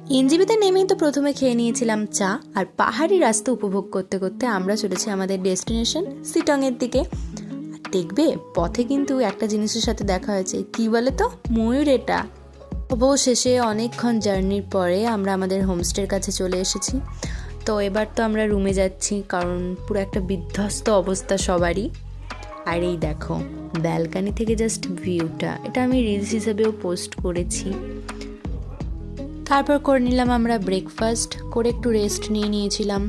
এনজিবিতে নেমেই তো প্রথমে খেয়ে নিয়েছিলাম চা, আর পাহাড়ি রাস্তা উপভোগ করতে করতে আমরা চলেছি আমাদের ডেস্টিনেশন সিটংয়ের দিকে। আর দেখবে পথে কিন্তু একটা জিনিসের সাথে দেখা হয়েছে, কি বলে তো, ময়ূর। এটা অবশেষে অনেকক্ষণ জার্নির পরে আমরা আমাদের হোমস্টের কাছে চলে এসেছি। তো এবার তো আমরা রুমে যাচ্ছি, কারণ পুরো একটা বিধ্বস্ত অবস্থা সবারই। আর এই দেখো ব্যালকানি থেকে জাস্ট ভিউটা, এটা আমি রিলস হিসেবেও পোস্ট করেছি। তারপর করে নিলাম আমরা ব্রেকফাস্ট, করে একটু রেস্ট নিয়েছিলাম।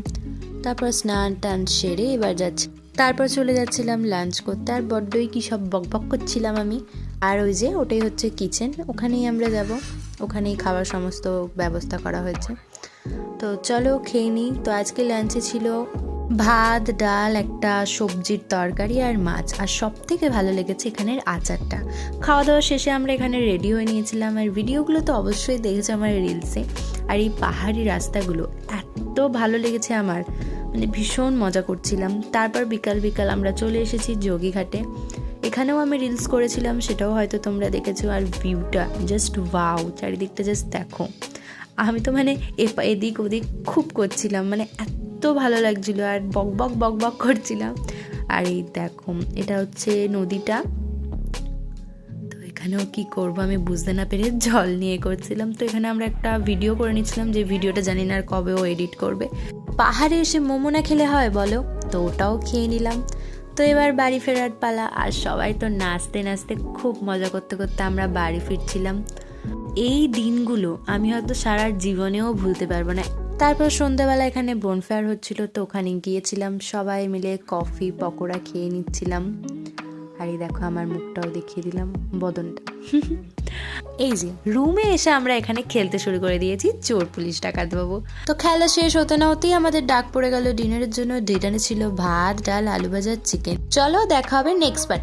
তারপর স্নান টান সেরে এবার যাচ্ছি, তারপর চলে যাচ্ছিলাম লাঞ্চ করতে। আর বড্ডই কি সব বকবক করছিলাম আমি। আর ওই যে ওটাই হচ্ছে কিচেন, ওখানেই আমরা যাব, ওখানেই খাবার সমস্ত ব্যবস্থা করা হয়েছে। তো চলো খেয়ে নিই। তো আজকে লাঞ্চে ছিল ভাত, ডাল, একটা সবজির তরকারি আর মাছ। আর সব থেকে ভালো লেগেছে এখানের আচারটা। খাওয়া দাওয়া শেষে আমরা এখানে রেডি হয়ে নিয়েছিলাম, আর ভিডিওগুলো তো অবশ্যই দেখেছো আমার রিলসে। আর এই পাহাড়ি রাস্তাগুলো এত ভালো লেগেছে আমার, মানে ভীষণ মজা করছিলাম। তারপর বিকাল বিকাল আমরা চলে এসেছি যোগীঘাটে, এখানেও আমি রিলস করেছিলাম, সেটাও হয়তো তোমরা দেখেছো। আর ভিউটা জাস্ট ওয়াও, চারিদিকটা জাস্ট দেখো। আমি তো মানে এদিক ওদিক খুব করছিলাম, মানে এত ভালো লাগছিল, আর বক বক বক বক করছিলাম। আর এই দেখো এটা হচ্ছে নদীটা। তো এখানেও কি করব আমি বুঝতে না পেরে জল নিয়ে করছিলাম। তো এখানে আমরা একটা ভিডিও করে নিচ্ছিলাম, যে ভিডিওটা জানি না আর কবে ও এডিট করবে। পাহাড়ে এসে মোমো না খেলে হয় বলো, তো ওটাও খেয়ে নিলাম। তো এবার বাড়ি ফেরার পালা। আর সবাই তো নাচতে নাচতে খুব মজা করতে করতে আমরা বাড়ি ফিরছিলাম। এই দিনগুলো আমি হয়তো সারা জীবনেও ভুলতে পারবো না। তারপর সন্ধ্যাবেলা এখানে বনফায়ার হচ্ছিল, তো ওখানে গিয়েছিলাম, সবাই মিলে কফি পকোড়া খেয়ে নিচ্ছিলাম। আর এই দেখো আমার মুখটাও দেখিয়ে দিলাম, বদনটা। এই যে রুমে এসে আমরা এখানে খেলতে শুরু করে দিয়েছি চোর পুলিশ ডাকাত বাবু। তো খেলা শেষ হতে না হতেই আমাদের ডাক পড়ে গেল ডিনারের জন্য। ডিনারে ছিল ভাত, ডাল, আলু ভাজা, চিকেন। চলো দেখা হবে নেক্সট পার্ট।